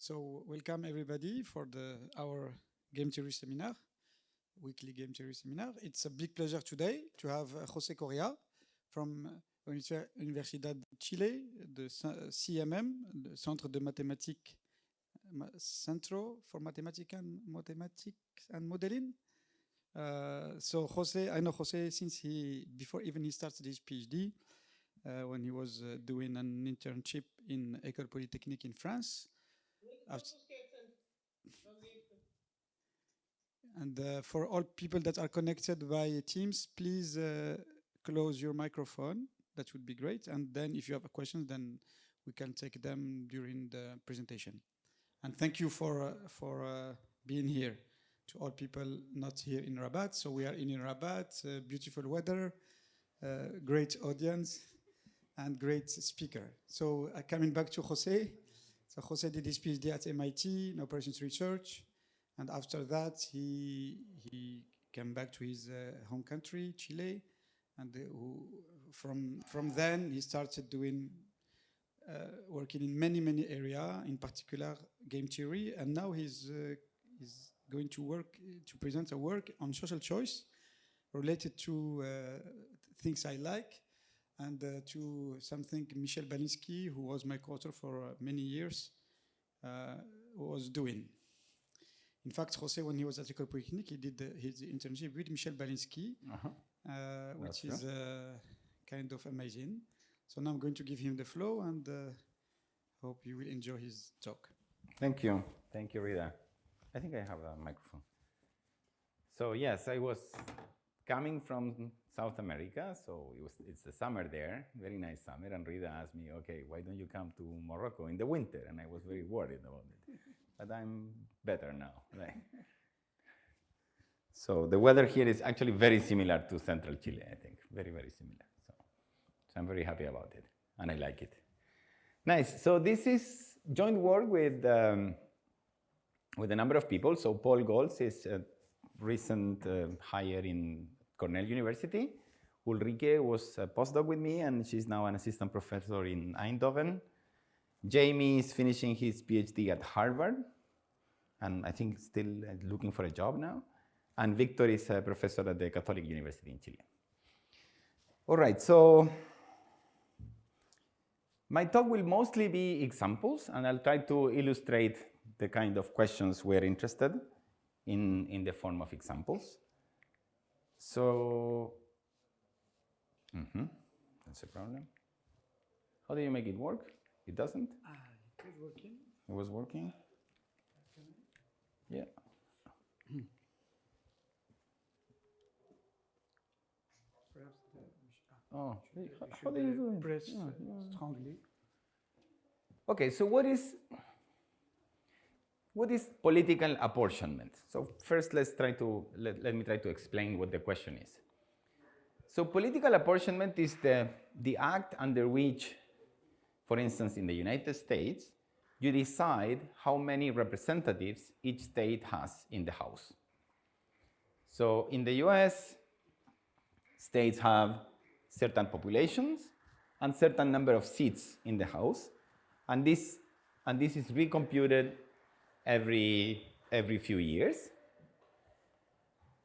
So welcome everybody for our game theory seminar, weekly game theory seminar. It's a big pleasure today to have José Correa from Universidad de Chile, the CMM, the Centre de Mathématiques, Centro for Mathematics and Modeling. So José, I know José since before even he started his PhD, when he was doing an internship in École Polytechnique in France. And for all people that are connected by Teams, please close your microphone. That would be great. And then if you have questions, then we can take them during the presentation. And thank you for being here to all people not here in Rabat. So we are in Rabat, beautiful weather, great audience, and great speaker. So coming back to José. So José did his PhD at MIT in operations research. And after that, he came back to his home country, Chile. And from then, he started doing working in many areas, in particular game theory. And now he's going to present a work on social choice related to things I like and to something Michel Balinski, who was my co-author for many years, was doing. In fact, José, when he was at École Polytechnique, he did his internship with Michel Balinski, which is kind of amazing. So now I'm going to give him the floor and hope you will enjoy his talk. Thank you. Thank you, Rita. I think I have a microphone. So yes, I was coming from South America, so it's the summer there, very nice summer, and Rita asked me, okay, why don't you come to Morocco in the winter? And I was very worried about it. But I'm better now. Right? So the weather here is actually very similar to central Chile, I think. Very similar. So I'm very happy about it, and I like it. Nice. So this is joint work with a number of people. So Paul Goltz is a recent hire in Cornell University. Ulrike was a postdoc with me, and she's now an assistant professor in Eindhoven. Jamie is finishing his PhD at Harvard, and I think still looking for a job now. And Victor is a professor at the Catholic University in Chile. All right, so my talk will mostly be examples, and I'll try to illustrate the kind of questions we're interested in the form of examples. So, that's a problem. How do you make it work? It doesn't? It was working. It was working? Yeah. Perhaps how do you do it? Press strongly. Okay, so what is political apportionment? So first, let me try to explain what the question is. So political apportionment is the act under which, for instance, in the United States, you decide how many representatives each state has in the House. So in the US, states have certain populations and certain number of seats in the House, and this is recomputed every few years.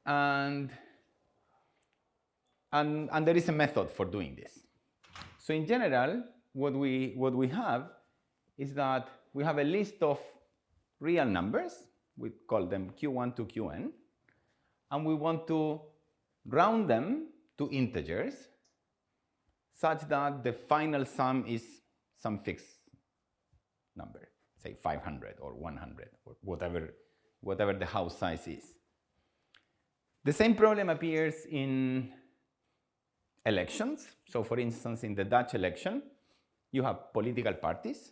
And there is a method for doing this. So in general, what we have is that we have a list of real numbers. We call them Q1 to Qn, and we want to round them to integers such that the final sum is some fixed number, say 500 or 100 or whatever the house size is. The same problem appears in elections. So for instance, in the Dutch election, you have political parties.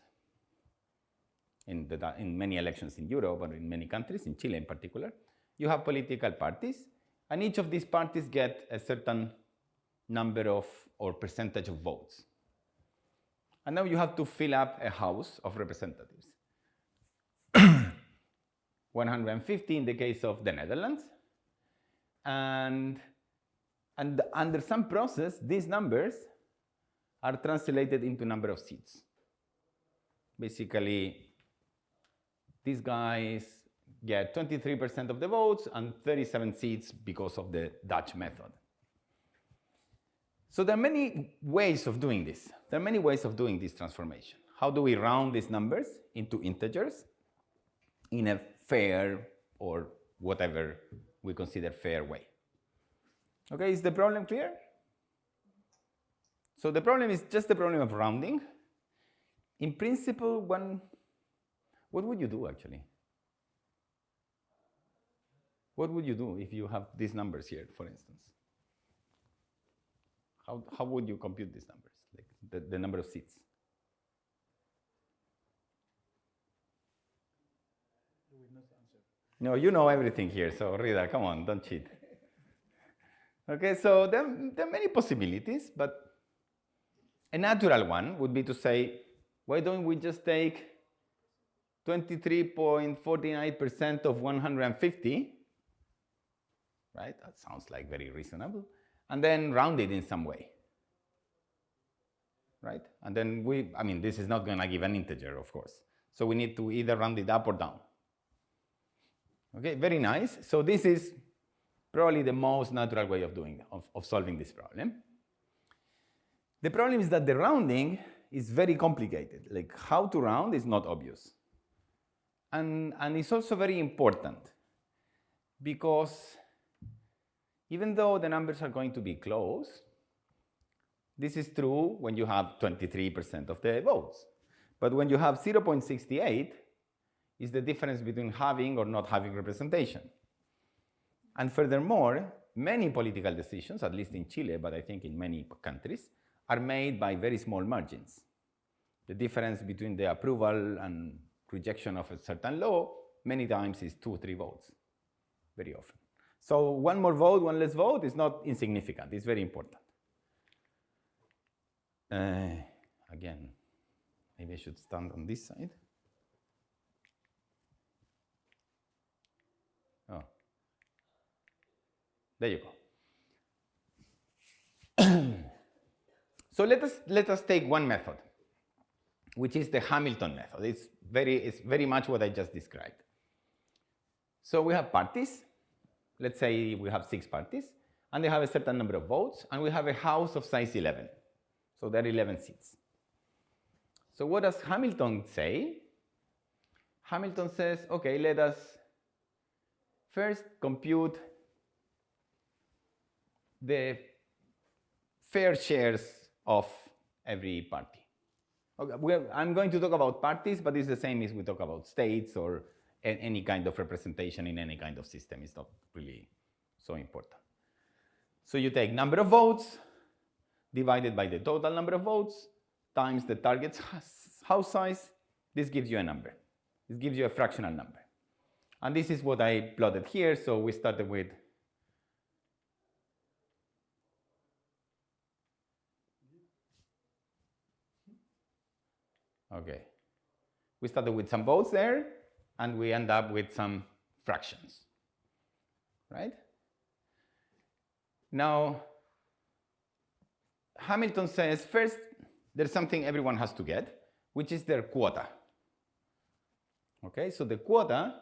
In many elections in Europe or in many countries, in Chile in particular, you have political parties, and each of these parties get a certain number of or percentage of votes. And now you have to fill up a house of representatives. 150 in the case of the Netherlands, and under some process, these numbers are translated into number of seats. Basically, these guys get 23% of the votes and 37 seats because of the Dutch method. So there are many ways of doing this. There are many ways of doing this transformation. How do we round these numbers into integers in a fair or whatever we consider fair way? Okay, is the problem clear? So the problem is just the problem of rounding. In principle, what would you do actually? What would you do if you have these numbers here, for instance? How would you compute these numbers, like the number of seats? No, you know everything here, so Rida, come on, don't cheat. Okay, so there are many possibilities, but a natural one would be to say, why don't we just take 23.49% of 150, right? That sounds like very reasonable. And then round it in some way, right? And then this is not going to give an integer, of course. So we need to either round it up or down. Okay, very nice. So this is probably the most natural way of solving this problem. The problem is that the rounding is very complicated. Like how to round is not obvious. And it's also very important because even though the numbers are going to be close, this is true when you have 23% of the votes. But when you have 0.68, is the difference between having or not having representation. And furthermore, many political decisions, at least in Chile, but I think in many countries, are made by very small margins. The difference between the approval and rejection of a certain law many times is 2 or 3 votes, very often. So one more vote, one less vote is not insignificant. It's very important. Again, maybe I should stand on this side. Oh, there you go. So let us take one method, which is the Hamilton method. It's very much what I just described. So we have parties. Let's say we have 6 parties, and they have a certain number of votes, and we have a house of size 11. So there are 11 seats. So what does Hamilton say? Hamilton says, okay, let us first compute the fair shares of every party. Okay, I'm going to talk about parties, but it's the same as we talk about states or any kind of representation in any kind of system. It's not really so important. So you take number of votes divided by the total number of votes times the target's house size. This gives you a number. This gives you a fractional number. And this is what I plotted here. So we started with we started with some votes there, and we end up with some fractions, right? Now, Hamilton says, first, there's something everyone has to get, which is their quota. Okay, so the quota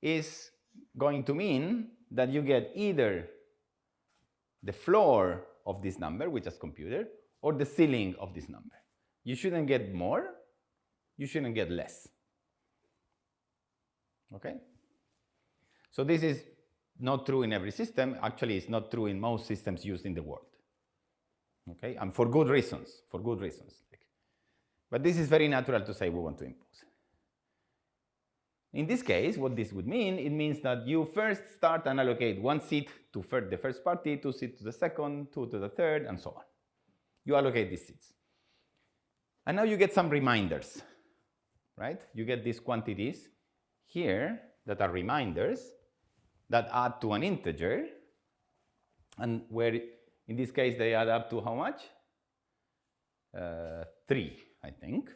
is going to mean that you get either the floor of this number, which is computed, or the ceiling of this number. You shouldn't get more, you shouldn't get less. Okay? So this is not true in every system. Actually, it's not true in most systems used in the world. Okay? And for good reasons, But this is very natural to say we want to impose. In this case, what this would mean, it means that you first start and allocate 1 seat to the first party, 2 seats to the second, 2 to the third, and so on. You allocate these seats. And now you get some reminders, right? You get these quantities here that are reminders that add to an integer, and where in this case they add up to how much? 3, I think.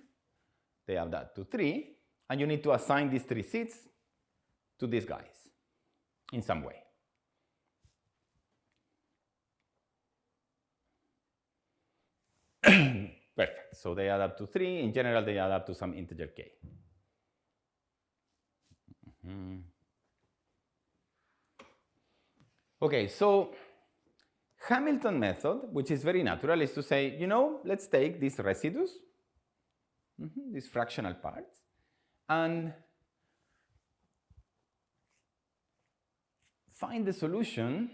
They add up to 3, and you need to assign these 3 seats to these guys in some way. Perfect. So they add up to 3. In general, they add up to some integer k. Okay, so Hamilton method, which is very natural, is to say, let's take these residues, these fractional parts, and find the solution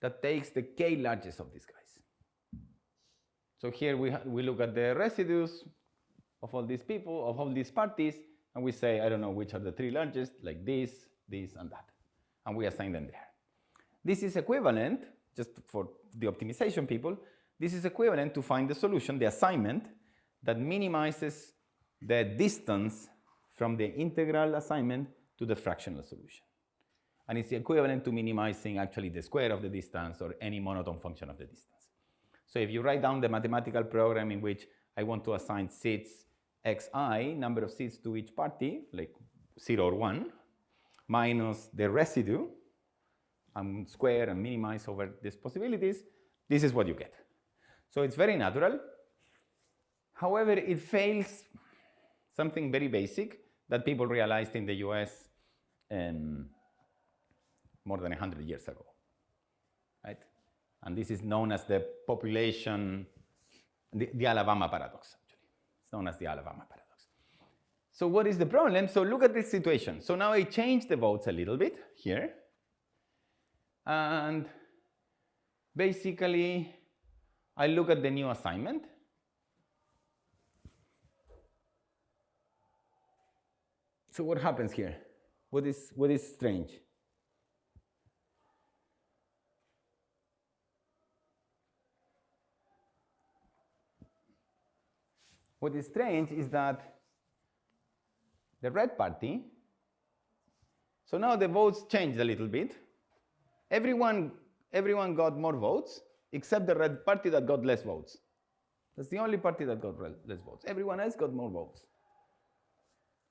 that takes the k largest of these guys. So here we look at the residues of all these people, of all these parties, and we say, I don't know which are the 3 largest, like this, and that. And we assign them there. This is equivalent, just for the optimization people, this is equivalent to find the solution, the assignment, that minimizes the distance from the integral assignment to the fractional solution. And it's equivalent to minimizing actually the square of the distance or any monotone function of the distance. So if you write down the mathematical program in which I want to assign seats xi, number of seats to each party, like 0 or 1, minus the residue, and square and minimize over these possibilities, this is what you get. So it's very natural. However, it fails something very basic that people realized in the US more than 100 years ago, right? And this is known as the population, the Alabama paradox, actually. It's known as the Alabama paradox. So what is the problem? So look at this situation. So now I change the votes a little bit here. And basically, I look at the new assignment. So what happens here? What is strange? What is strange is that the red party, so now the votes changed a little bit. Everyone got more votes except the red party that got less votes. That's the only party that got less votes. Everyone else got more votes.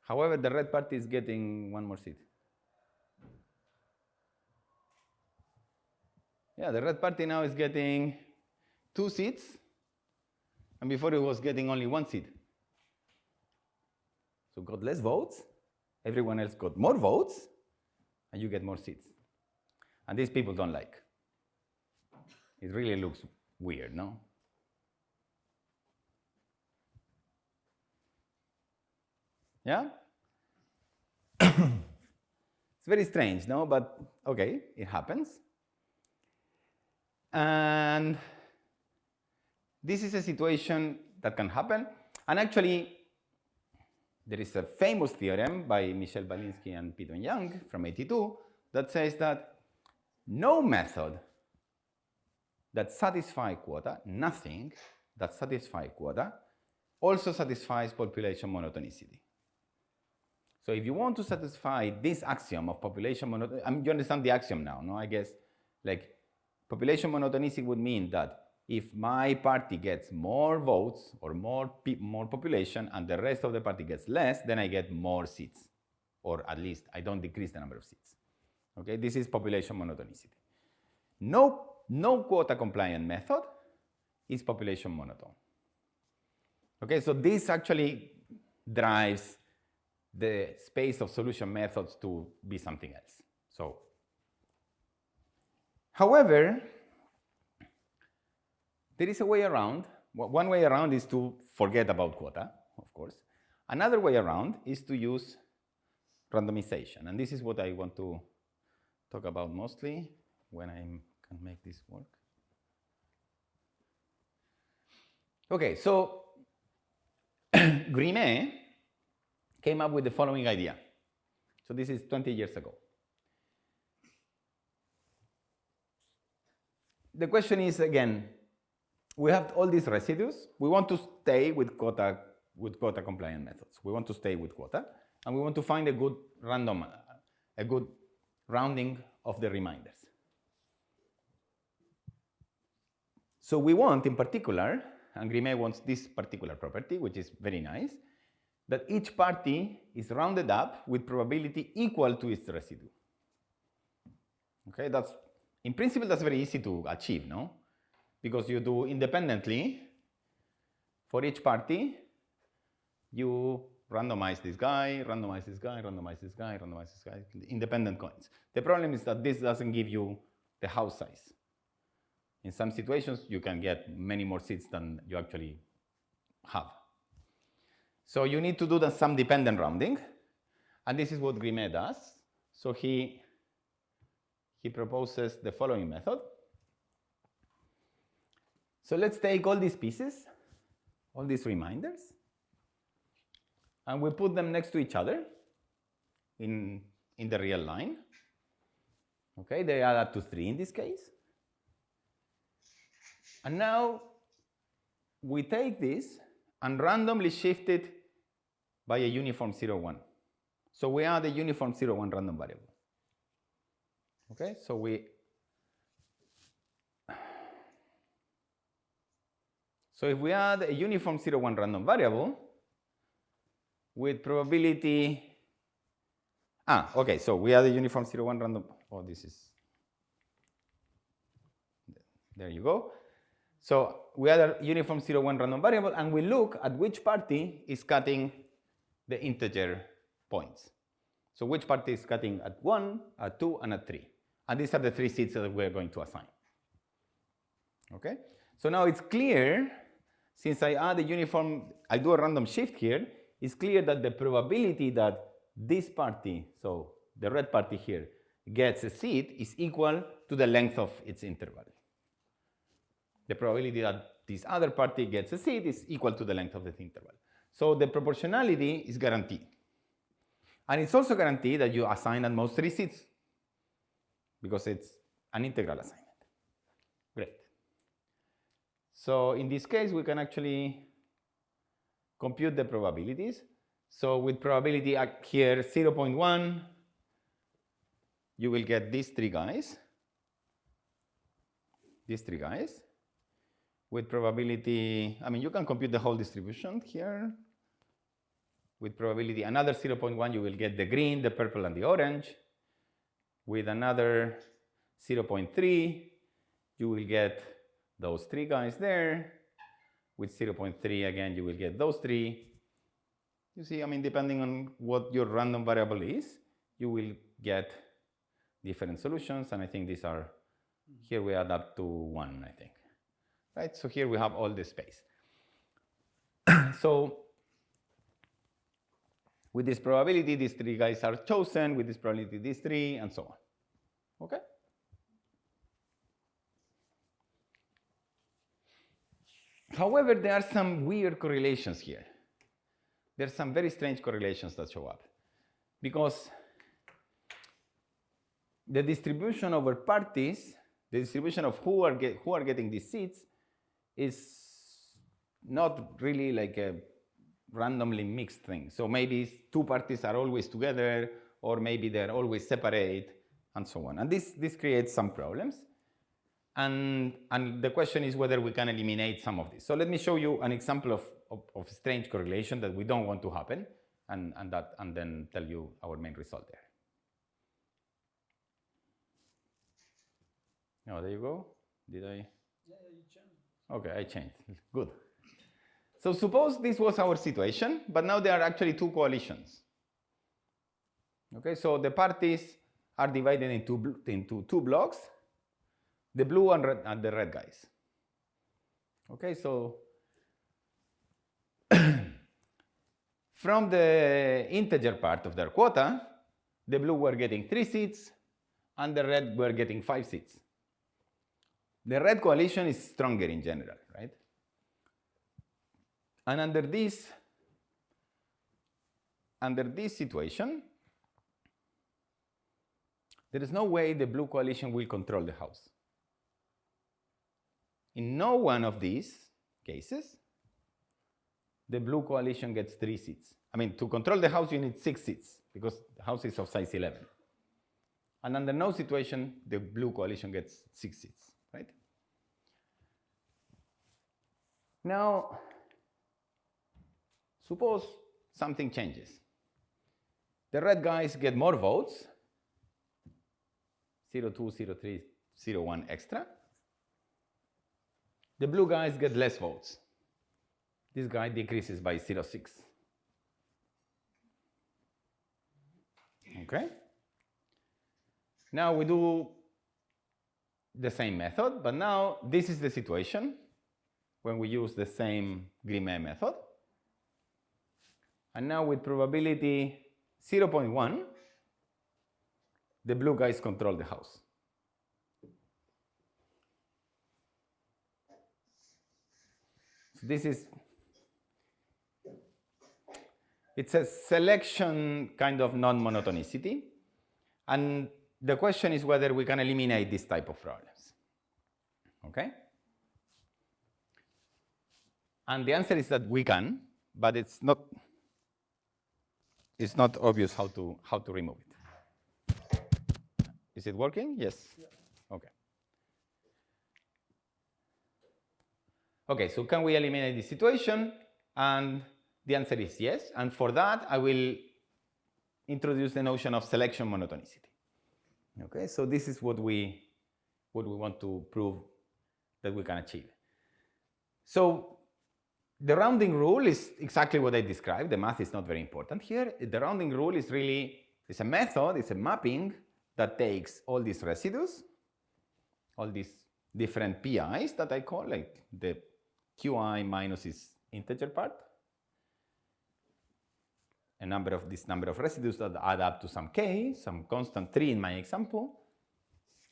However, the red party is getting 1 more seat. Yeah, the red party now is getting 2 seats, and before it was getting only 1 seat. So got less votes, everyone else got more votes, and you get more seats. And these people don't like. It really looks weird, no? Yeah? It's very strange, no? But okay, it happens. And this is a situation that can happen. And actually, there is a famous theorem by Balinski and Young from 82 that says that no method that satisfies quota, nothing that satisfies quota, also satisfies population monotonicity. So if you want to satisfy this axiom of population monotonicity, you understand the axiom now, no? I guess, like, population monotonicity would mean that if my party gets more votes or more population and the rest of the party gets less, then I get more seats, or at least I don't decrease the number of seats. Okay, this is population monotonicity. No quota compliant method is population monotone. Okay, so this actually drives the space of solution methods to be something else. So, however, there is a way around. One way around is to forget about quota, of course. Another way around is to use randomization. And this is what I want to talk about mostly when I can make this work. Okay, so Grimmett came up with the following idea. So this is 20 years ago. The question is, again, we have all these residues. We want to stay with quota compliant methods. We want to stay with quota, and we want to find a good rounding of the reminders. So we want, in particular, and Grimmett wants this particular property, which is very nice, that each party is rounded up with probability equal to its residue. Okay, in principle, that's very easy to achieve, no? Because you do independently, for each party, you randomize this guy, randomize this guy, randomize this guy, randomize this guy, independent coins. The problem is that this doesn't give you the house size. In some situations, you can get many more seats than you actually have. So you need to do some dependent rounding, and this is what Grimmett does. So he proposes the following method. So let's take all these pieces, all these reminders, and we put them next to each other in the real line. Okay, they add up to 3 in this case. And now we take this and randomly shift it by a uniform 0, 1. So we add a uniform 0, 1 random variable. Okay, so if we add a uniform 0, 1 random variable with probability, okay, so we add a uniform 0, 1 random, this is, there you go. So we add a uniform 0, 1 random variable, and we look at which party is cutting the integer points. So which party is cutting at 1, at 2, and at 3. And these are the 3 seeds that we're going to assign. Okay? So now it's clear, since I add a uniform, I do a random shift here, it's clear that the probability that this party, so the red party here, gets a seed is equal to the length of its interval. The probability that this other party gets a seed is equal to the length of the interval. So the proportionality is guaranteed. And it's also guaranteed that you assign at most 3 seeds, because it's an integral assignment. Great. So in this case, we can actually compute the probabilities. So with probability here 0.1, you will get these 3 guys. These 3 guys. With probability, you can compute the whole distribution here. With probability another 0.1, you will get the green, the purple, and the orange. With another 0.3, you will get those 3 guys there. With 0.3, again, you will get those 3. You see, depending on what your random variable is, you will get different solutions. And I think these are, here we add up to 1, I think. Right, so here we have all this space. So with this probability, these 3 guys are chosen. With this probability, these 3, and so on. Okay? However, there are some weird correlations here. There are some very strange correlations that show up. Because the distribution over parties, the distribution of who are getting these seats, is not really like a randomly mixed thing. So maybe 2 parties are always together, or maybe they're always separate, and so on. And this creates some problems. And the question is whether we can eliminate some of this. So let me show you an example of strange correlation that we don't want to happen, and then tell you our main result there. Oh, there you go. Did I? Yeah, you changed. Okay, I changed. Good. So suppose this was our situation, but now there are actually 2 coalitions. Okay, so the parties are divided into 2 blocks, the blue and the red guys. Okay, so from the integer part of their quota, the blue were getting 3 seats, and the red were getting 5 seats. The red coalition is stronger in general, right? And under this situation, there is no way the blue coalition will control the house. In no one of these cases, the blue coalition gets 3 seats. To control the house, you need 6 seats, because the house is of size 11. And under no situation, the blue coalition gets 6 seats, right? Now, suppose something changes. The red guys get more votes, 0.2, 0.3, 0.1 extra. The blue guys get less votes. This guy decreases by 0.6. Okay. Now we do the same method, but now this is the situation when we use the same Grimmett method. And now with probability 0.1, the blue guys control the house. So this is, it's a selection kind of non-monotonicity. And the question is whether we can eliminate this type of problems. Okay? And the answer is that we can, but it's not obvious how to remove it. Is it working? Yes. Yeah. Okay. Okay, so can we eliminate this situation? And the answer is yes. And for that, I will introduce the notion of selection monotonicity. Okay, so this is what we want to prove that we can achieve. So the rounding rule is exactly what I described. The math is not very important here. The rounding rule is really, it's a method, it's a mapping that takes all these residues, all these different PIs that I call, like the QI minus its integer part, this number of residues that add up to some k, some constant 3 in my example,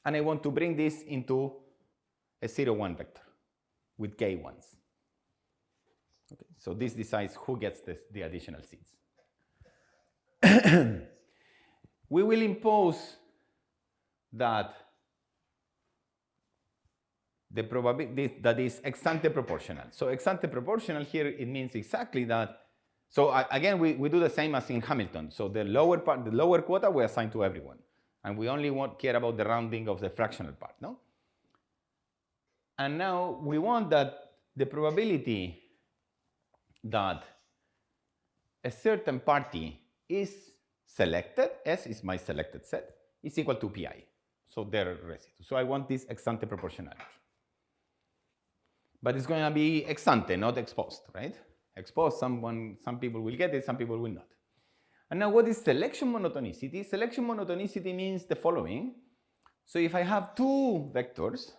and I want to bring this into a 0, 1 vector with k ones. Okay, so this decides who gets the additional seeds. We will impose that the probability that is ex ante proportional. So ex ante proportional here, it means exactly that. So again, we do the same as in Hamilton. So the lower part, the lower quota, we assign to everyone, and we only care about the rounding of the fractional part, no? And now we want that the probability that a certain party is selected, S is my selected set, is equal to Pi, so their residue. So I want this ex ante proportionality. But it's going to be ex ante, not ex post, right? Ex post, some people will get it, some people will not. And now what is selection monotonicity? Selection monotonicity means the following. So if I have two vectors,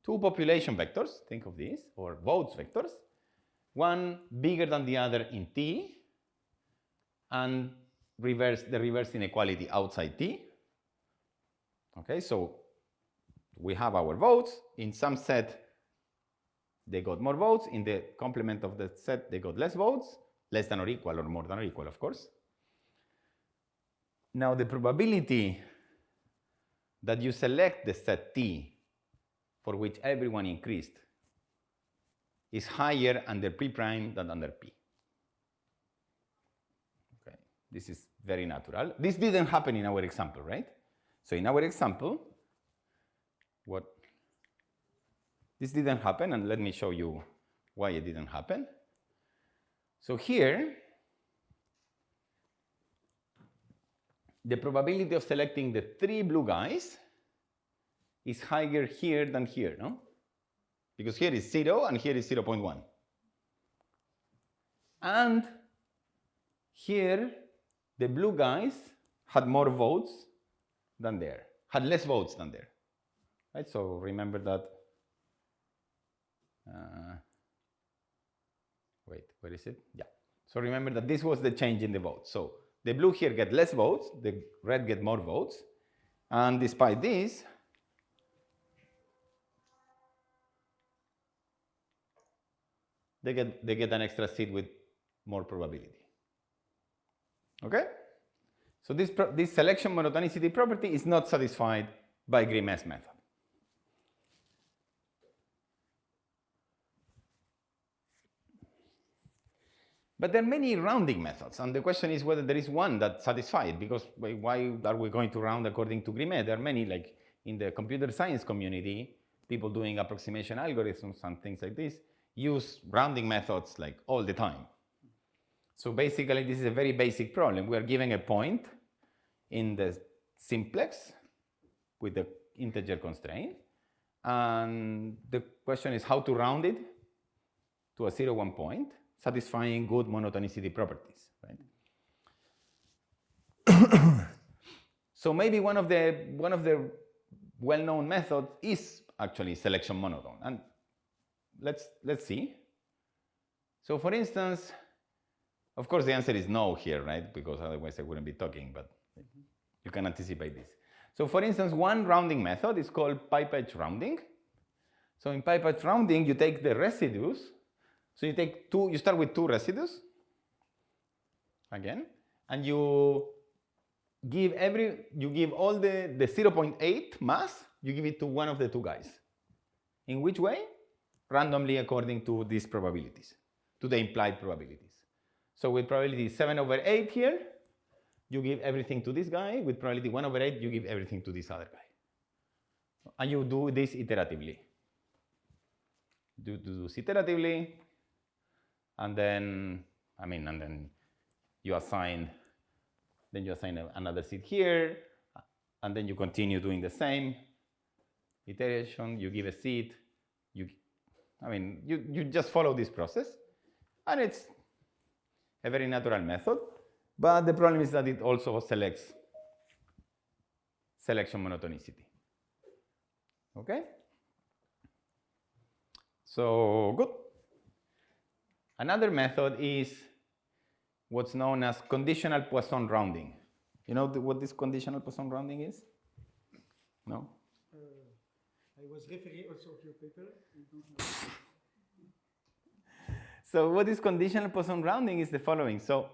two population vectors, think of this, or votes vectors, one bigger than the other in T, and the reverse inequality outside T. Okay, so we have our votes. In some set, they got more votes. In the complement of the set, they got less votes, less than or equal, or more than or equal, of course. Now, the probability that you select the set T for which everyone increased is higher under P prime than under P. Okay, this is very natural. This didn't happen in our example, right? So in our example, this didn't happen, and let me show you why it didn't happen. So here, the probability of selecting the 3 blue guys is higher here than here, no? Because here is 0 and here is 0.1. And here, the blue guys had more votes than there, had less votes than there. Right? So remember that. Wait, where is it? Yeah. So remember that this was the change in the votes. So the blue here get less votes, the red get more votes, and despite this, they get an extra seed with more probability. Okay? So this selection monotonicity property is not satisfied by Grimmett's method. But there are many rounding methods, and the question is whether there is one that satisfies it, because why are we going to round according to Grimmett? There are many, like in the computer science community, people doing approximation algorithms and things like this use rounding methods like all the time. So basically, this is a very basic problem. We are given a point in the simplex with the integer constraint, and the question is how to round it to a 0, 1 point, satisfying good monotonicity properties, right? So maybe one of the well-known methods is actually selection monotone, and let's see. So for instance, of course the answer is no here, right? Because otherwise I wouldn't be talking, but you can anticipate this. So for instance, one rounding method is called pipe edge rounding. So in pipe edge rounding, you take the residues. So you start with 2 residues, again, and you give all the 0.8 mass, you give it to one of the 2 guys. In which way? Randomly according to these probabilities, to the implied probabilities. So with probability 7/8 here, you give everything to this guy. With probability 1/8, you give everything to this other guy. And you do this iteratively. Do this iteratively, and then you assign another seed here, and then you continue doing the same iteration. You give a seed. You just follow this process, and it's a very natural method. But the problem is that it also selects selection monotonicity. Okay? So good. Another method is what's known as conditional Poisson rounding. You know what this conditional Poisson rounding is? No? I was referring also of your paper. So what is conditional Poisson rounding is the following. So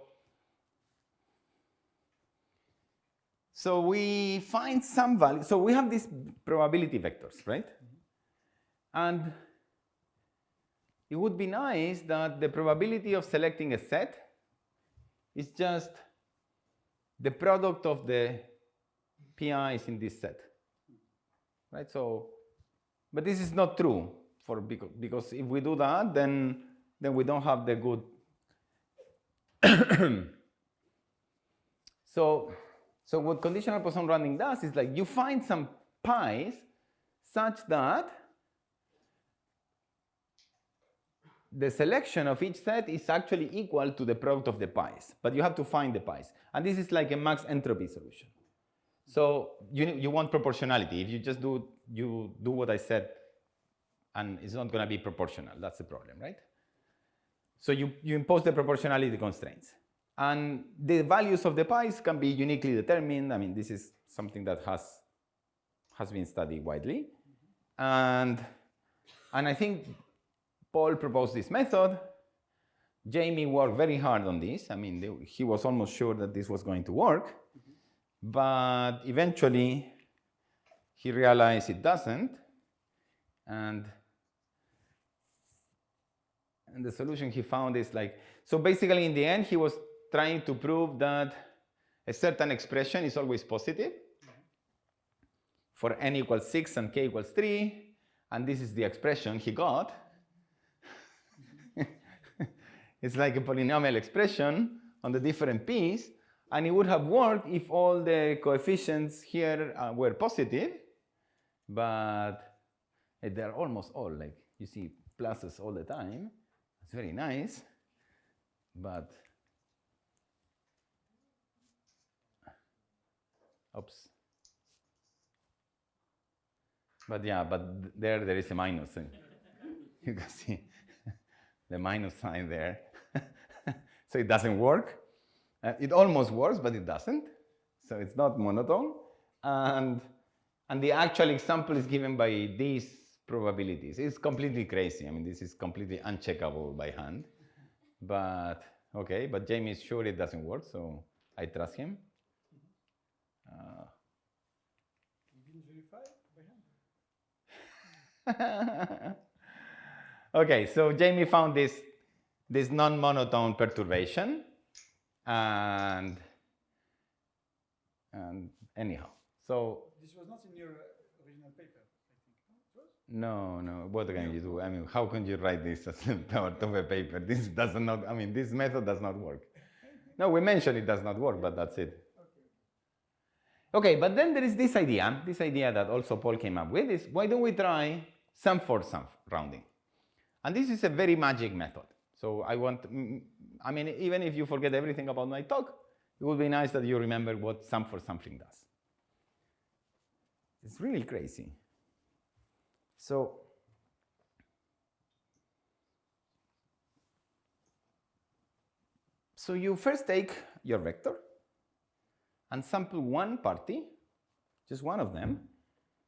we find some value. So we have these probability vectors, right? And it would be nice that the probability of selecting a set is just the product of the PIs in this set, right? So, but this is not true because if we do that, then we don't have the good. So what conditional Poisson rounding does is like you find some pi's such that the selection of each set is actually equal to the product of the pi's, but you have to find the pi's. And this is like a max entropy solution. So you want proportionality. If you just do what I said, and it's not going to be proportional, that's the problem, right? So you impose the proportionality constraints. And the values of the pi's can be uniquely determined. I mean, this is something that has been studied widely. And I think Paul proposed this method. Jamie worked very hard on this. I mean, he was almost sure that this was going to work. But eventually, he realized it doesn't. And the solution he found is like, so basically in the end, he was trying to prove that a certain expression is always positive for n equals 6 and k equals 3. And this is the expression he got. It's like a polynomial expression on the different p's. And it would have worked if all the coefficients here were positive. But they're almost all, like, you see pluses all the time. It's very nice. But, oops. But yeah, but there is a minus. You can see the minus sign there. So it doesn't work. It almost works, but it doesn't. So it's not monotone. And the actual example is given by these probabilities. It's completely crazy. I mean, this is completely uncheckable by hand. But okay, but Jamie is sure it doesn't work, so I trust him. You didn't verify by hand? Okay, so Jamie found this non-monotone perturbation, and anyhow, so This was not in your original paper, I think. no. What can you do? I mean, how can you write this as part of a paper? This does not. I mean, this method does not work. No, we mentioned it does not work, but that's it. Okay, but then there is this idea that also Paul came up with, is why don't we try sum for sum rounding? And this is a very magic method. So I mean, even if you forget everything about my talk, it would be nice that you remember what sum for something does. It's really crazy. So you first take your vector and sample one party, just one of them,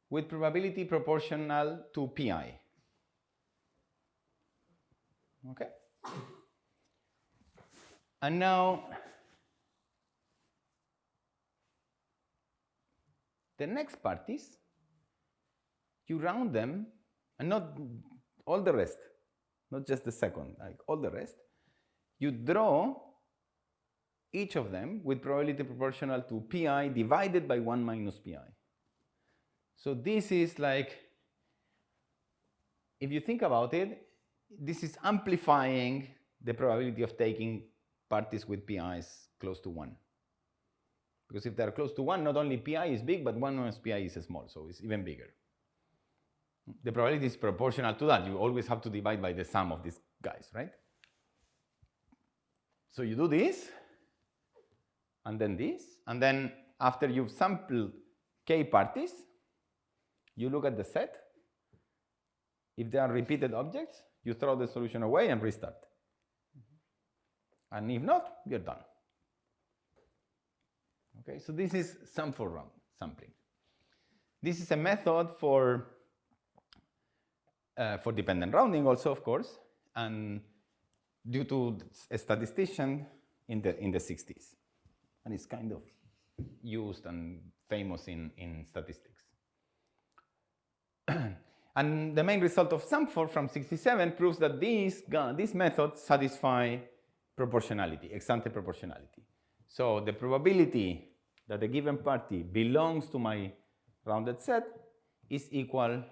with probability proportional to pi. Okay? And now the next parties, you round them, and not all the rest, not just the second, like all the rest. You draw each of them with probability proportional to pi divided by 1 minus pi. So this is like, if you think about it, this is amplifying the probability of taking parties with pi's close to 1. Because if they're close to 1, not only pi is big, but 1 minus pi is small, so it's even bigger. The probability is proportional to that. You always have to divide by the sum of these guys, right? So you do this, and then this, and then after you've sampled k parties, you look at the set. If they are repeated objects, you throw the solution away and restart. And if not, you're done. Okay, so this is sum for round sampling. This is a method for dependent rounding also, of course, and due to a statistician in the 60s. And it's kind of used and famous in statistics. And the main result of SUM4 from 67 proves that these methods satisfy proportionality, ex ante proportionality. So the probability that a given party belongs to my rounded set is equal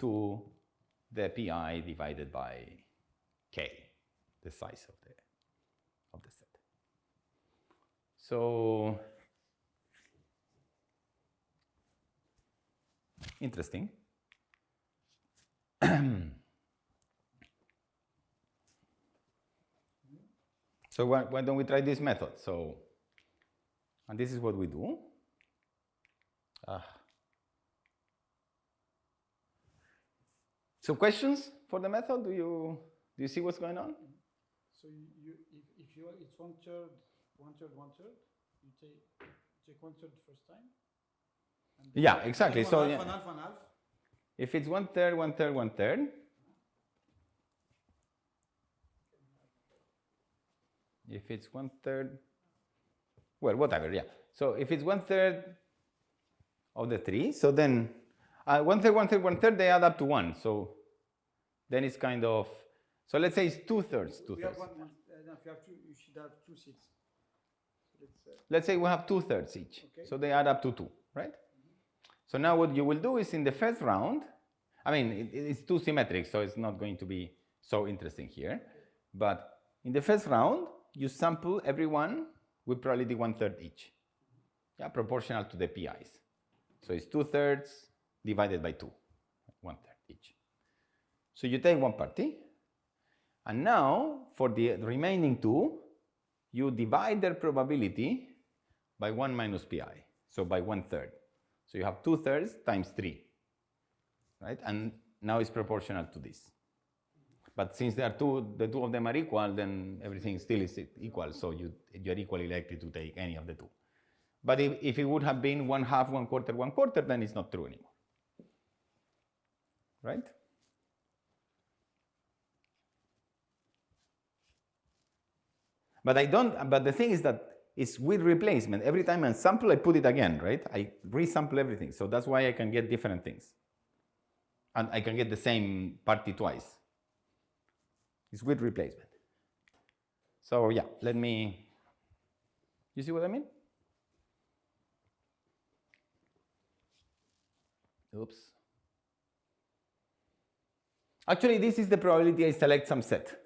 to the pi divided by k, the size of the set. So interesting. So why don't we try this method? So, and this is what we do. So questions for the method? Do you see what's going on? So if it's one third, you take 1/3 first time. Yeah, exactly. So half and half and half. If it's 1/3, 1/3, 1/3. If it's 1/3, well, whatever, yeah. So if it's 1/3 of the 3, so then 1/3, 1/3, 1/3, they add up to 1. So then it's kind of, so let's say it's 2/3, 2/3. If you have two, you should have 2 seats. So let's say we have 2/3 each. Okay. So they add up to 2, right? So now what you will do is in the first round, I mean, it's too symmetric, so it's not going to be so interesting here. But in the first round, you sample everyone with probability 1/3 each. Yeah, proportional to the PIs. So it's 2/3 divided by 2, 1/3 each. So you take one party, and now for the remaining 2, you divide their probability by 1 minus PI, so by 1/3. So you have 2/3 times 3, right? And now it's proportional to this. But since the two of them are equal, then everything still is equal. So you're equally likely to take any of the 2. But if it would have been 1/2, 1/4, 1/4, then it's not true anymore, right? But the thing is that it's with replacement. Every time I sample, I put it again, right? I resample everything. So that's why I can get different things. And I can get the same party twice. It's with replacement. So yeah, you see what I mean? Oops. Actually, this is the probability I select some set.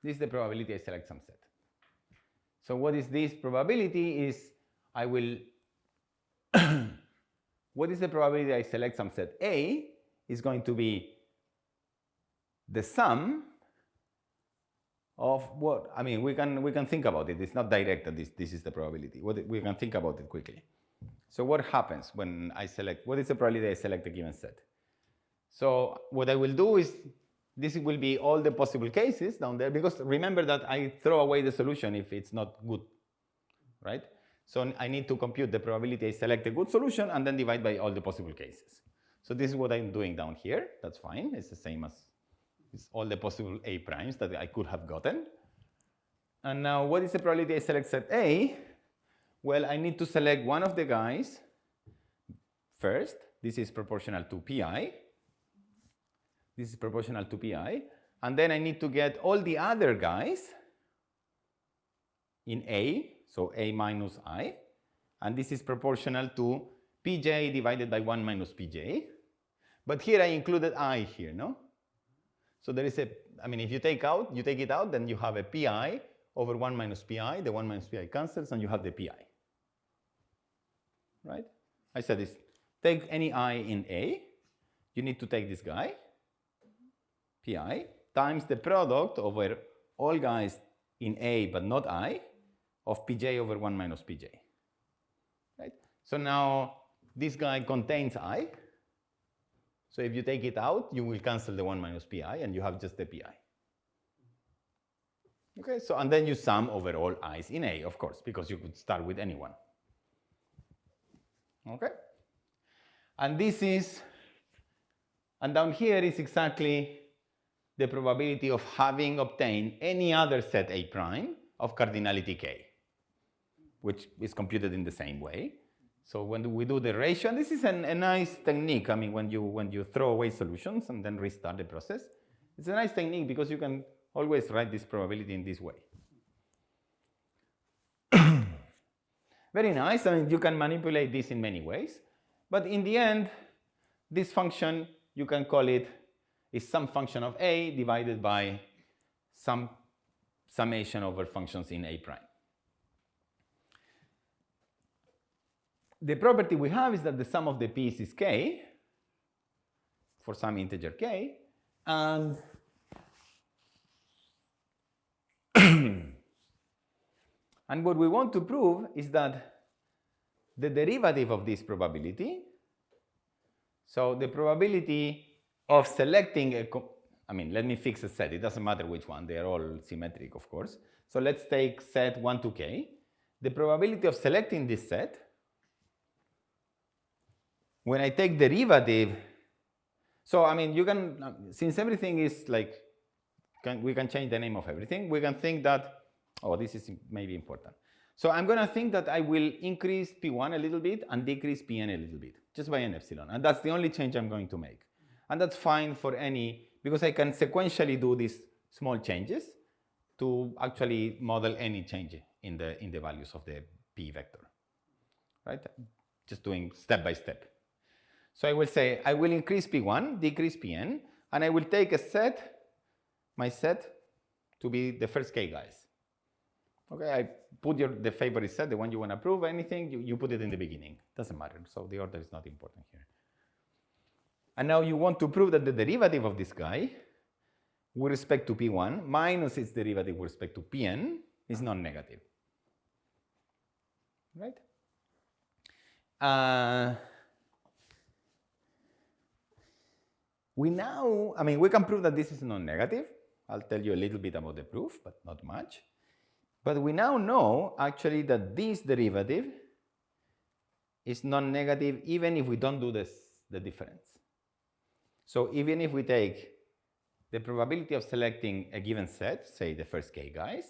This is the probability I select some set. So what is this probability is I will, what is the probability I select some set? A is going to be the sum of what, I mean, we can think about it. It's not direct that this is the probability. We can think about it quickly. So what happens when I select, what is the probability I select a given set? So what I will do is, this will be all the possible cases down there, because remember that I throw away the solution if it's not good, right? So I need to compute the probability I select a good solution and then divide by all the possible cases. So this is what I'm doing down here. That's fine. It's the same as it's all the possible A primes that I could have gotten. And now what is the probability I select set A? Well, I need to select one of the guys first. This is proportional to pi. This is proportional to pi. And then I need to get all the other guys in A, so A minus I. And this is proportional to pj divided by 1 minus pj. But here I included I here, no? So there is a, I mean, if you take it out, then you have a pi over 1 minus pi. The 1 minus pi cancels, and you have the pi. Right? I said this. Take any I in A. You need to take this guy, pi, times the product over all guys in A but not I of pj over 1 minus pj. Right? So now this guy contains I. So if you take it out, you will cancel the 1 minus pi, and you have just the pi. Okay, so and then you sum over all i's in A, of course, because you could start with any one. Okay? And this is, and down here is exactly the probability of having obtained any other set A prime of cardinality k, which is computed in the same way. So when we do the ratio, and this is a nice technique. I mean, when you throw away solutions and then restart the process, it's a nice technique because you can always write this probability in this way. Very nice. I mean, you can manipulate this in many ways. But in the end, this function, you can call it, is some function of A divided by some summation over functions in A prime. The property we have is that the sum of the p's is k for some integer k, and and what we want to prove is that the derivative of this probability, so the probability of selecting a, I mean, let me fix a set. It doesn't matter which one. They are all symmetric, of course. So let's take set 1 to k. The probability of selecting this set, when I take derivative, so I mean, you can, since everything is like, we can change the name of everything, we can think that, oh, this is maybe important. So I'm going to think that I will increase P1 a little bit and decrease Pn a little bit, just by an epsilon. And that's the only change I'm going to make. And that's fine for any, because I can sequentially do these small changes to actually model any change in the values of the P vector, right? Just doing step by step. So I will say, I will increase P1, decrease Pn, and I will take a set, my set, to be the first k guys. Okay, I put the favorite set, the one you want to prove, anything, you put it in the beginning. Doesn't matter, so the order is not important here. And now you want to prove that the derivative of this guy with respect to P1 minus its derivative with respect to Pn is non-negative. Right? We now, I mean, we can prove that this is non-negative. I'll tell you a little bit about the proof, but not much. But we now know, actually, that this derivative is non-negative even if we don't do the difference. So even if we take the probability of selecting a given set, say the first k guys,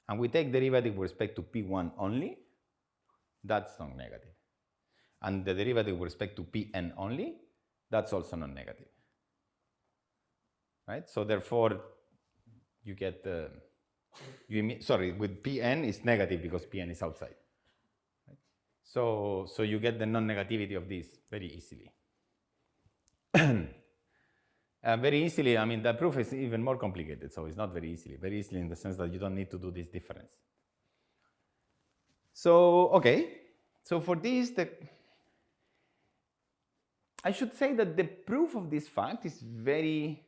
and we take derivative with respect to P1 only, that's non-negative. And the derivative with respect to Pn only, that's also non-negative. Right? So therefore, you get the, with Pn is negative because Pn is outside. Right? So you get the non-negativity of this very easily. Very easily, I mean, the proof is even more complicated, so it's not very easily. Very easily in the sense that you don't need to do this difference. So, okay. So for this, I should say that the proof of this fact is very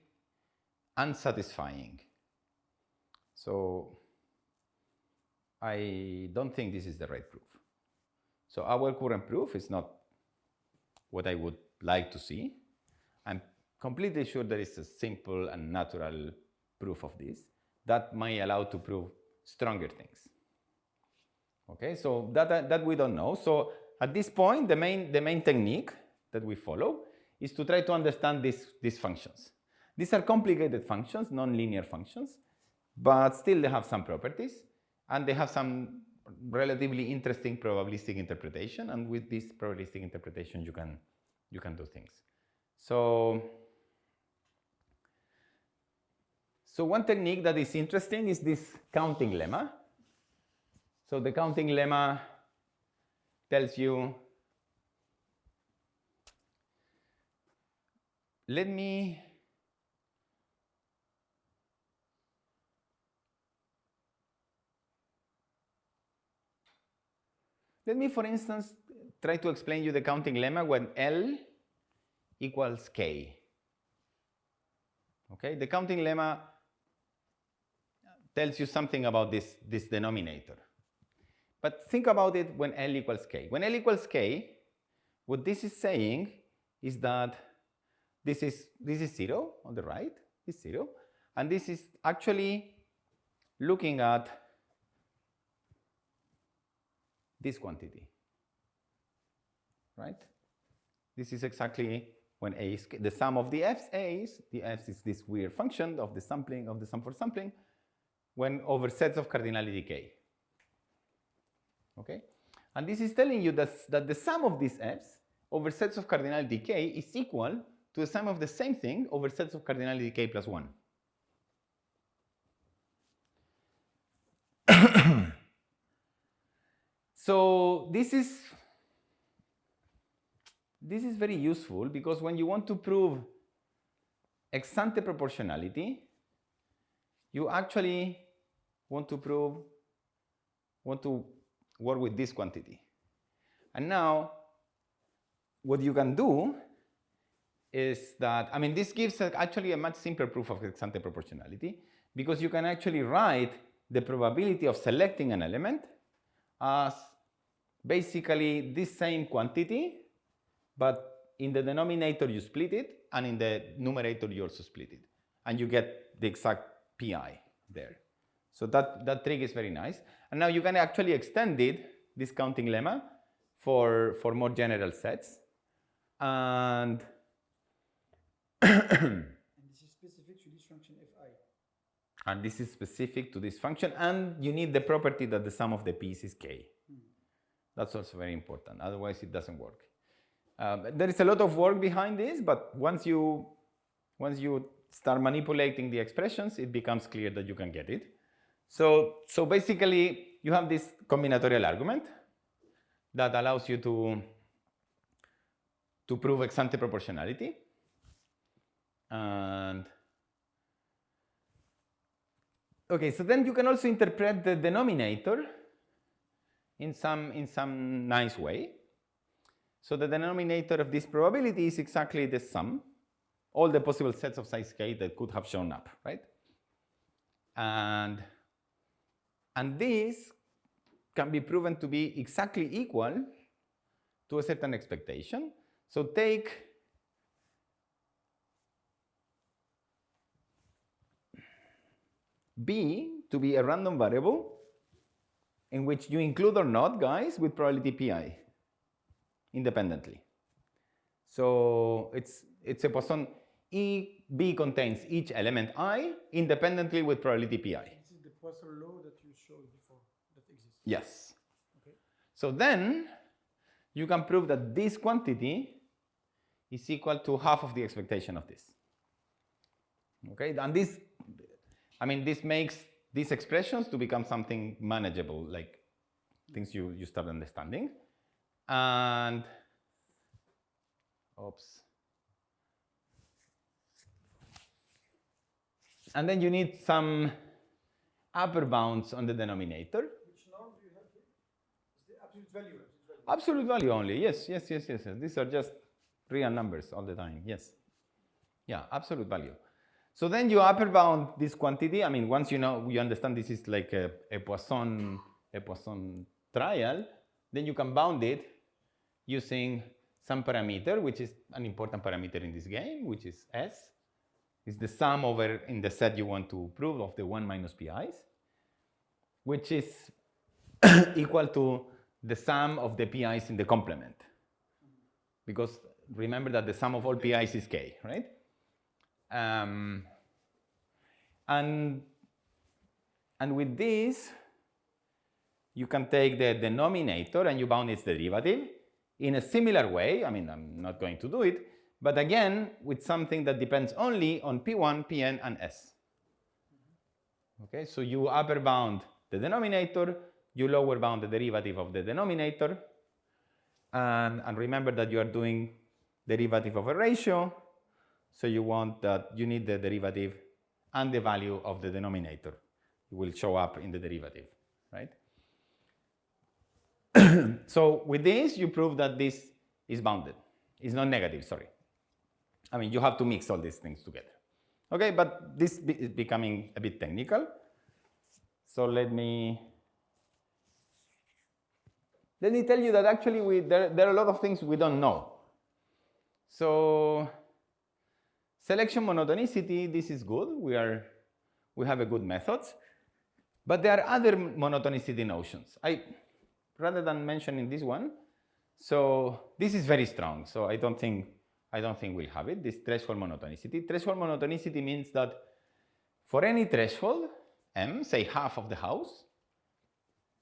unsatisfying. So I don't think this is the right proof. So our current proof is not what I would like to see. I'm completely sure there is a simple and natural proof of this that may allow to prove stronger things. Okay, so that we don't know. So at this point, the main technique that we follow is to try to understand these functions. These are complicated functions, non-linear functions, but still they have some properties, and they have some relatively interesting probabilistic interpretation. And with this probabilistic interpretation, you can do things. So one technique that is interesting is this counting lemma. So the counting lemma tells you, let me for instance try to explain you the counting lemma when L equals K. Okay, the counting lemma tells you something about this denominator. But think about it when L equals K. When L equals K, what this is saying is that this is 0 on the right, is 0, and this is actually looking at this quantity, right? This is exactly when A is K. The sum of the F's, the F's is this weird function of the sampling, of the sum for sampling, when over sets of cardinality K. Okay, and this is telling you that the sum of these F's over sets of cardinality K is equal to the sum of the same thing over sets of cardinality K plus 1. So this is very useful because when you want to prove ex ante proportionality, you actually want to work with this quantity. And now what you can do is that, I mean, this gives actually a much simpler proof of ex ante proportionality, because you can actually write the probability of selecting an element as basically this same quantity, but in the denominator you split it, and in the numerator you also split it, and you get the exact pi there. So that trick is very nice. And now you can actually extend this counting lemma for more general sets. And this is specific to this function fi. And this is specific to this function, and you need the property that the sum of the p's is k. That's also very important, otherwise it doesn't work. There is a lot of work behind this, but once you start manipulating the expressions, it becomes clear that you can get it. So basically, you have this combinatorial argument that allows you to prove ex ante proportionality. And okay, so then you can also interpret the denominator in some nice way. So the denominator of this probability is exactly the sum, all the possible sets of size k that could have shown up, right? And this can be proven to be exactly equal to a certain expectation. So take B to be a random variable in which you include or not, guys, with probability pi independently. So it's a Poisson. B contains each element I independently with probability pi. This is the Poisson law that you showed before that exists. Yes. Okay. So then you can prove that this quantity is equal to half of the expectation of this. Okay, and this makes these expressions to become something manageable, like things you start understanding. And and then you need some upper bounds on the denominator. Which norm do you have here? It's the absolute value. Absolute value only. Yes. These are just real numbers all the time. Yes. Yeah, absolute value. So then you upper bound this quantity. I mean, once you understand this is like a Poisson trial, then you can bound it using some parameter, which is an important parameter in this game, which is S. It's the sum over in the set you want to prove of the 1 minus PIs, which is equal to the sum of the PIs in the complement. Because remember that the sum of all PIs is K, right? And with this, you can take the denominator and you bound its derivative in a similar way. I mean, I'm not going to do it, but again, with something that depends only on P1, Pn, and S. Okay, so you upper bound the denominator, you lower bound the derivative of the denominator, and remember that you are doing derivative of a ratio, so you want that you need the derivative and the value of the denominator. It will show up in the derivative, right? So with this, you prove that this is bounded. It's not negative, sorry. I mean, you have to mix all these things together. Okay, but this is becoming a bit technical. So let me tell you that actually there are a lot of things we don't know. So selection monotonicity, this is good. We have a good methods, but there are other monotonicity notions. Rather than mentioning this one, so this is very strong. So I don't think we'll have it. This threshold monotonicity. Threshold monotonicity means that for any threshold, M, say half of the house,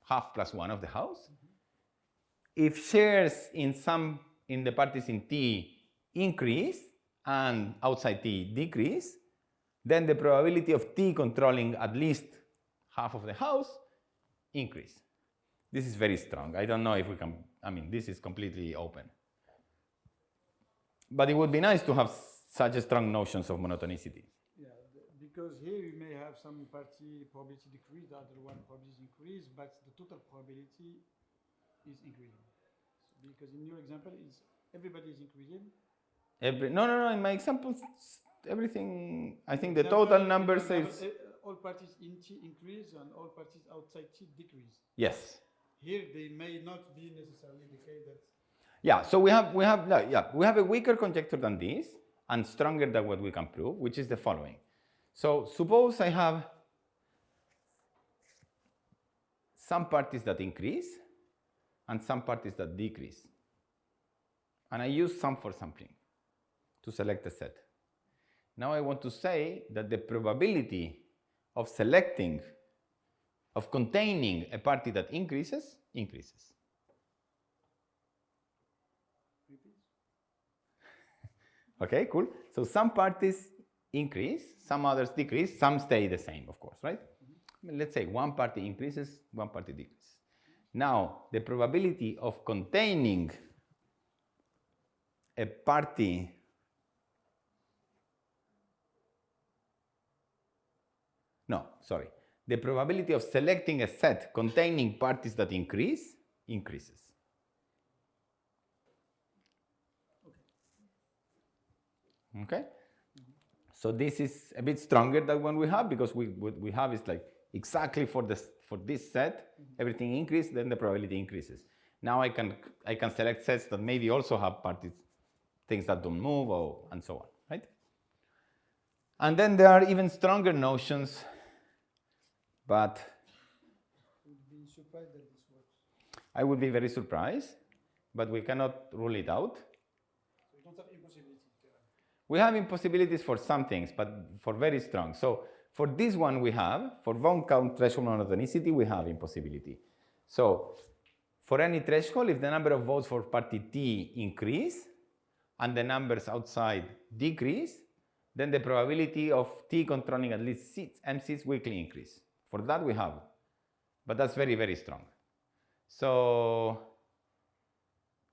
half plus 1 of the house, if shares in the parties in T increase and outside T decrease, then the probability of T controlling at least half of the house increase. This is very strong. I don't know if we can, I mean, this is completely open. But it would be nice to have such strong notions of monotonicity. Yeah, because here you may have some party probability decrease, the other one probability increase, but the total probability is increasing. So because in your example, everybody is increasing. No. In my example, everything. I think the total number says all parties in T increase and all parties outside T decrease. Yes. Here they may not be necessarily the case that. Yeah. So we have a weaker conjecture than this and stronger than what we can prove, which is the following. So suppose I have some parties that increase and some parties that decrease, and I use sum for sampling to select a set. Now I want to say that the probability of containing a party that increases. Okay, cool. So some parties increase, some others decrease, some stay the same, of course, right? I mean, let's say one party increases, one party decreases. Now, the probability of containing a party the probability of selecting a set containing parties that increases. Okay? So this is a bit stronger than one we have, because what we have is like exactly for this set, everything increases, then the probability increases. Now I can select sets that maybe also have parties, things that don't move, and so on, right? And then there are even stronger notions, but Surprised that this works. I would be very surprised, but we cannot rule it out. So you don't have impossibility. We have impossibilities for some things, but for very strong. So for this one we have, for von count threshold monotonicity, we have impossibility. So for any threshold, if the number of votes for party T increase and the numbers outside decrease, then the probability of T controlling at least M seats weakly increase. For that we have, but that's very, very strong. So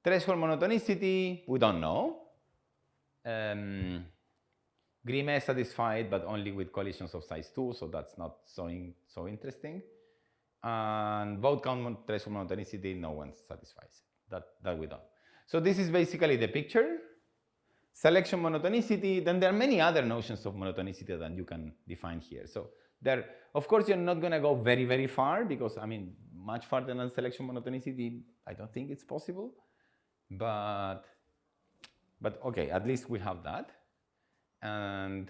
threshold monotonicity, we don't know. Grimmett satisfied, but only with collisions of size 2, so that's not so interesting. And vote count threshold monotonicity, no one satisfies it. That we don't. So this is basically the picture. Selection monotonicity, then there are many other notions of monotonicity that you can define here. So there, of course, you're not going to go very, very far because, I mean, much farther than selection monotonicity, I don't think it's possible. But okay, at least we have that. And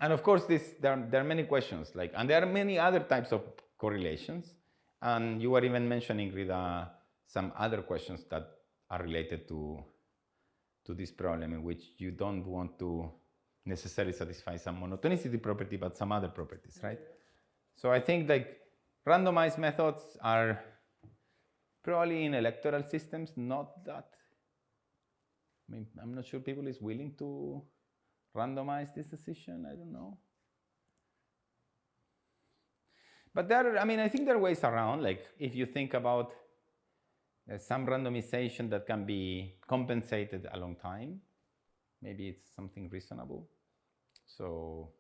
of course, there are many questions, like, and there are many other types of correlations. And you were even mentioning, Rida, some other questions that are related to this problem, in which you don't want to necessarily satisfy some monotonicity property, but some other properties, right? So I think like randomized methods are probably in electoral systems not that. I mean, I'm not sure people is willing to randomize this decision. I don't know. But there, I mean, I think there are ways around. Like if you think about some randomization that can be compensated a long time, maybe it's something reasonable. So,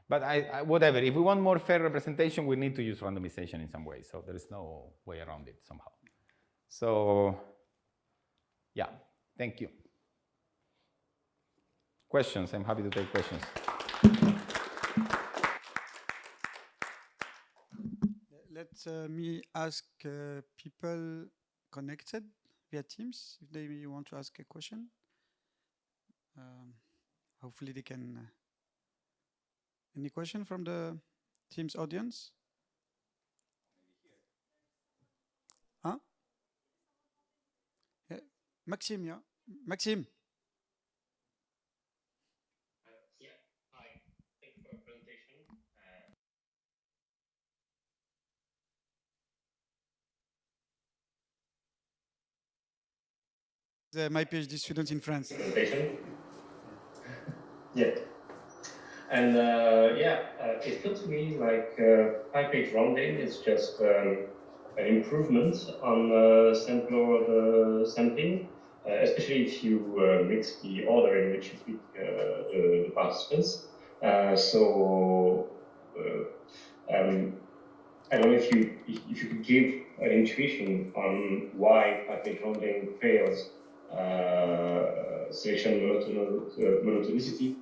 but whatever. If we want more fair representation, we need to use randomization in some way. So there is no way around it somehow. So, yeah, thank you. Questions? I'm happy to take questions. Let me ask people connected via Teams if they want to ask a question. Hopefully they can. Any question from the Teams audience? Huh? Yeah. Maxime, yeah. Maxime. Yeah, hi. Thank you for your presentation. My PhD student in France. Presentation. Yeah. And it feels to me like pi-page rounding is just an improvement on sample order sampling, especially if you mix the order in which you pick the participants. I don't know if you could give an intuition on why pi-page rounding fails selection monotonicity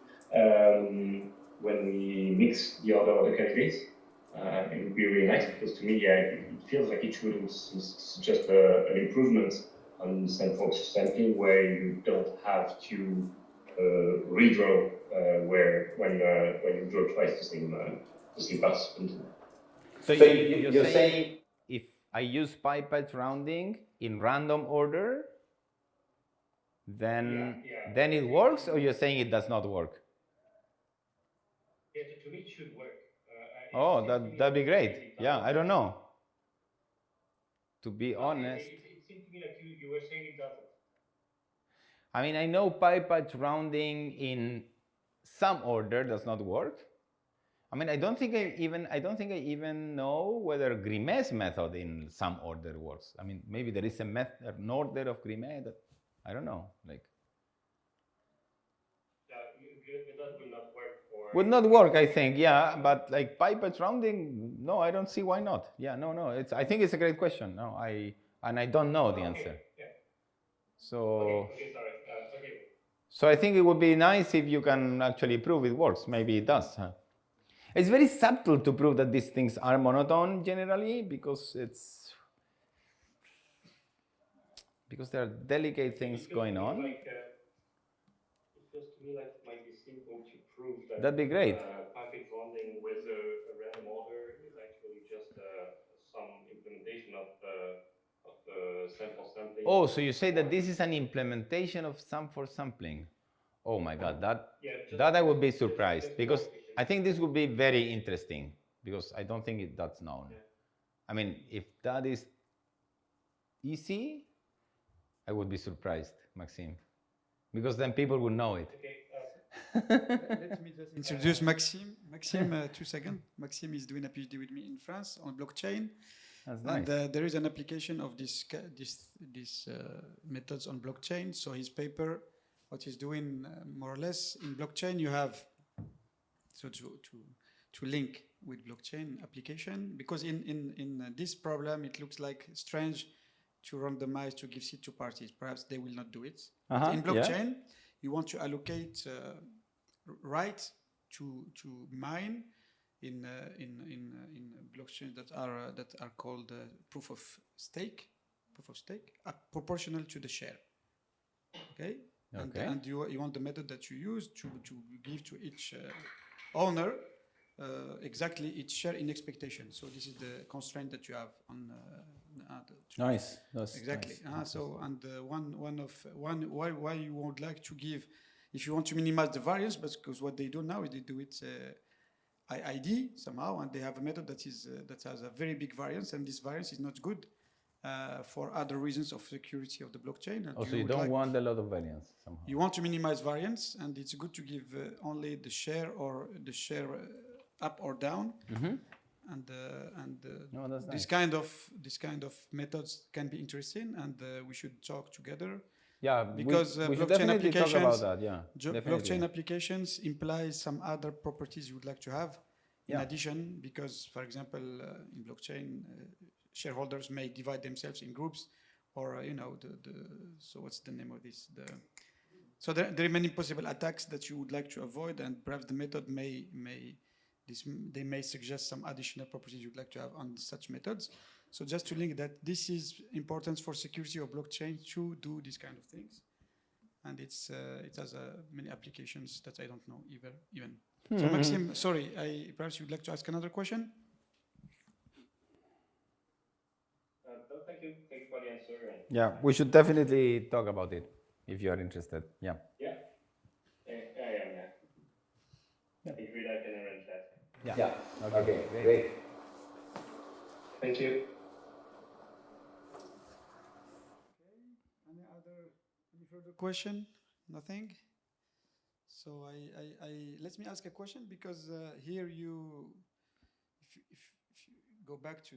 when we mix the order of the candidates. It would be really nice because to me, it feels like it should just an improvement on sample sampling where you don't have to redraw when you draw twice the same participant. So you're saying if I use pi-patch rounding in random order, then it works, or you're saying it does not work? Yeah, to me it should work. Oh, that'd be great. Yeah, I don't know. To be honest. It seemed to me like you were saying it doesn't. I mean, I know pi-patch rounding in some order does not work. I mean, I don't think I even know whether Grimmett's method in some order works. I mean, maybe there is an order of Grimmett that I don't know. Like, That will not work. Would not work, I think. Yeah, but like pi-patch rounding, no, I don't see why not. Yeah, no. I think it's a great question. No, I don't know the answer. Okay. Yeah. So. Okay, sorry. Okay. So I think it would be nice if you can actually prove it works. Maybe it does. Huh? It's very subtle to prove that these things are monotone generally because there are delicate things going on. It feels to me like it might be simple to prove that. That'd be great. Pi-page rounding with a random order is actually just some implementation of sample sampling. Oh, so you say that this is an implementation of sum for sampling? Oh my God, that I would be surprised because I think this would be very interesting because I don't think that's known. Yeah. I mean, if that is easy, I would be surprised, Maxime, because then people would know it. Okay. Let me just introduce Maxime. Maxime, 2 seconds. Maxime is doing a PhD with me in France on blockchain. That's nice. And there is an application of these methods on blockchain. So his paper, what he's doing more or less in blockchain, you have to link with blockchain application, because in this problem it looks like strange to randomize to give seed to parties. Perhaps they will not do it. Uh-huh, In blockchain, you want to allocate right to mine in blockchains that are called proof of stake, proportional to the share. Okay. And you want the method that you use to give to each owner exactly each share in expectation. So this is the constraint that you have on. Nice. That's exactly. Nice. So and why you would like to give, if you want to minimize the variance, but because what they do now is they do it ID somehow, and they have a method that has a very big variance, and this variance is not good. For other reasons of security of the blockchain. And So you don't want a lot of variance somehow. You want to minimize variance, and it's good to give only the share or the share up or down. Mm-hmm. That's nice. This kind of methods can be interesting, and we should talk together. Yeah, because we should blockchain definitely applications, talk about that. Yeah, blockchain applications imply some other properties you would like to have in addition, because, for example, in blockchain. Shareholders may divide themselves in groups, or so what's the name of this? So there are many possible attacks that you would like to avoid, and perhaps the method they may suggest some additional properties you'd like to have on such methods. So just to link that, this is important for security of blockchain to do these kind of things, and it has many applications that I don't know even. So Maxime, sorry, perhaps you'd like to ask another question. Thank you for the answer. Yeah, we should definitely talk about it if you are interested. Yeah. Yeah. I am. Yeah. I agree that I can arrange that. Yeah. Okay. Great. Thank you. Any further question? Nothing. So let me ask a question, because here if you go back to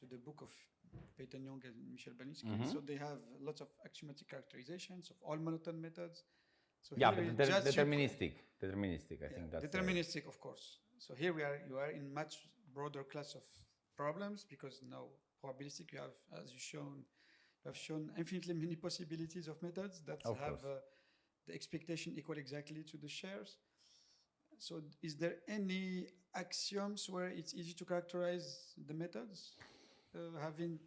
the book of Peyton Young and Balinski, so they have lots of axiomatic characterizations of all monotone methods. So deterministic. I think that's deterministic, of course. So here you are in much broader class of problems, because now probabilistic, you have, as you have shown infinitely many possibilities of methods that have the expectation equal exactly to the shares. So is there any axioms where it's easy to characterize the methods? Having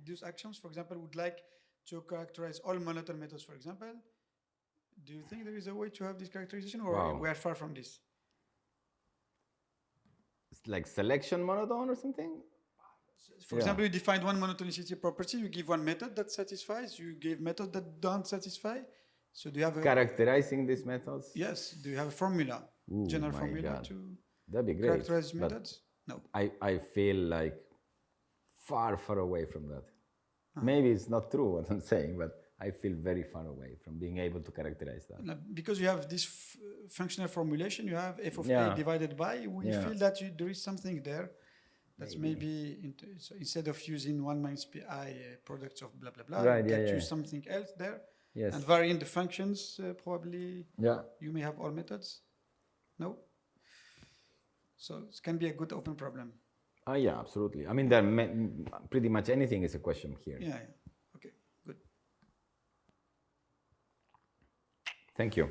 these axioms, for example, would like to characterize all monotone methods, for example. Do you think there is a way to have this characterization, or we are far from this? It's like selection monotone or something? For example, you defined one monotonicity property, you give one method that satisfies, you give methods that don't satisfy. So do you have a... Characterizing these methods? Yes. Do you have a formula, general formula to That'd be great. Characterize methods? No. I feel like far away from that. Maybe it's not true what I'm saying, but I feel very far away from being able to characterize that. Because you have this functional formulation, you have f of a divided by, we feel that there is something there that's maybe so instead of using 1 minus pi products of blah, blah, blah, you can choose something else there. Yes. And varying the functions, probably you may have all methods. No? So it can be a good open problem. Yeah, absolutely. I mean, pretty much anything is a question here. Yeah. Okay, good. Thank you.